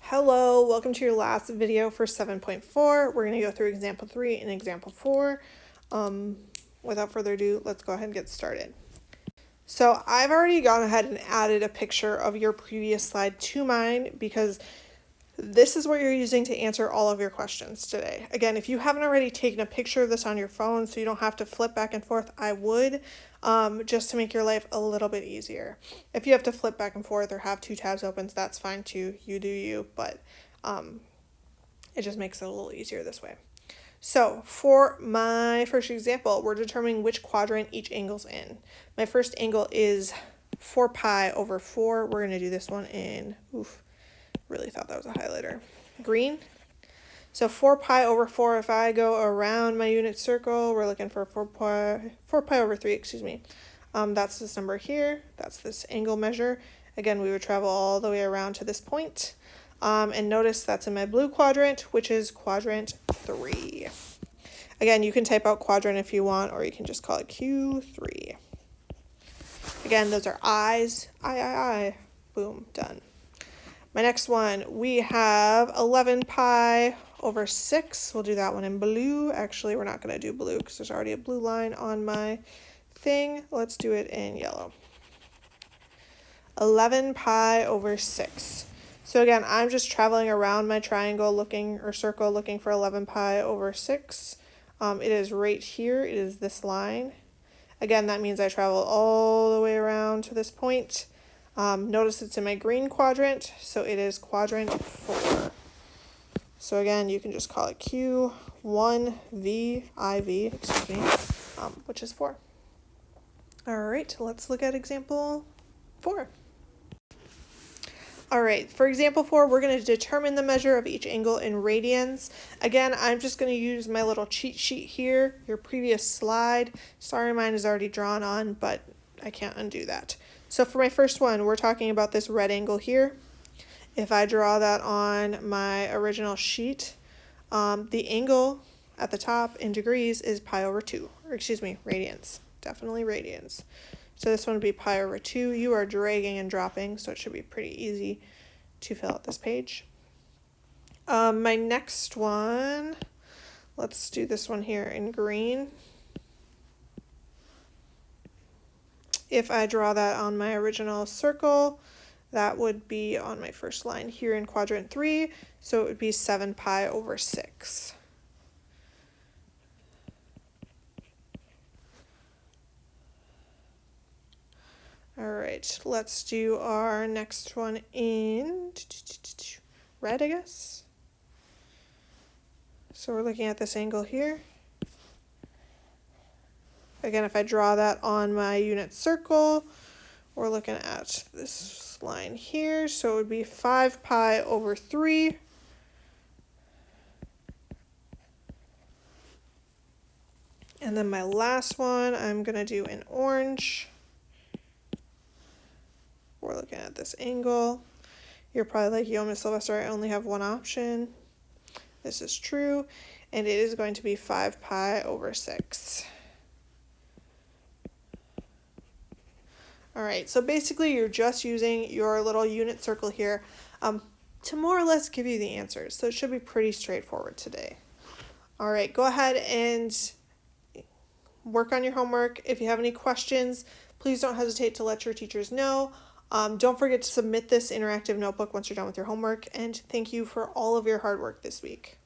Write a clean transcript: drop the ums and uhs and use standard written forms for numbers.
Hello, welcome to your last video for 7.4. We're going to go through example 3 and example 4. Without further ado, let's go ahead and get started. So I've already gone ahead and added a picture of your previous slide to mine because this is what you're using to answer all of your questions today. Again, if you haven't already taken a picture of this on your phone so you don't have to flip back and forth, I would, just to make your life a little bit easier. If you have to flip back and forth or have two tabs open, that's fine too. You do you, but it just makes it a little easier this way. So for my first example, we're determining which quadrant each angle's in. My first angle is 4 pi over 4. We're going to do this one in, really thought that was a highlighter, green. So 4 pi over 4, if I go around my unit circle, we're looking for 4 pi over 3, excuse me. That's this number here. That's this angle measure. Again, we would travel all the way around to this point. And notice that's in my blue quadrant, which is quadrant 3. Again, you can type out quadrant if you want, or you can just call it Q3. Again, those are I's. I. Boom, done. My next one, we have 11 pi over 6. We'll do that one in blue. Actually, we're not going to do blue because there's already a blue line on my thing. Let's do it in yellow. 11 pi over 6. So again, I'm just traveling around my triangle looking, or circle, looking for 11 pi over 6. It is right here. It is this line. Again, that means I travel all the way around to this point. Notice it's in my green quadrant, so it is quadrant 4. So again, you can just call it Q1VIV, excuse me, which is 4. All right, let's look at example 4. All right, for example 4, we're going to determine the measure of each angle in radians. Again, I'm just going to use my little cheat sheet here, your previous slide. Sorry, mine is already drawn on, but I can't undo that. So for my first one, we're talking about this red angle here. If I draw that on my original sheet, the angle at the top in degrees is pi over 2, or excuse me, radians, definitely radians. So this one would be pi over 2. You are dragging and dropping, so it should be pretty easy to fill out this page. My next one, let's do this one here in green. If I draw that on my original circle, that would be on my first line here in quadrant 3, so it would be 7 pi over 6. All right, let's do our next one in red, I guess. So we're looking at this angle here. Again, if I draw that on my unit circle, we're looking at this line here. So it would be 5 pi over 3. And then my last one, I'm going to do in orange. We're looking at this angle. You're probably like, yo, Miss Sylvester, I only have one option. This is true. And it is going to be 5 pi over 6. All right, so basically you're just using your little unit circle here to more or less give you the answers. So it should be pretty straightforward today. All right, go ahead and work on your homework. If you have any questions, please don't hesitate to let your teachers know. Don't forget to submit this interactive notebook once you're done with your homework, and thank you for all of your hard work this week.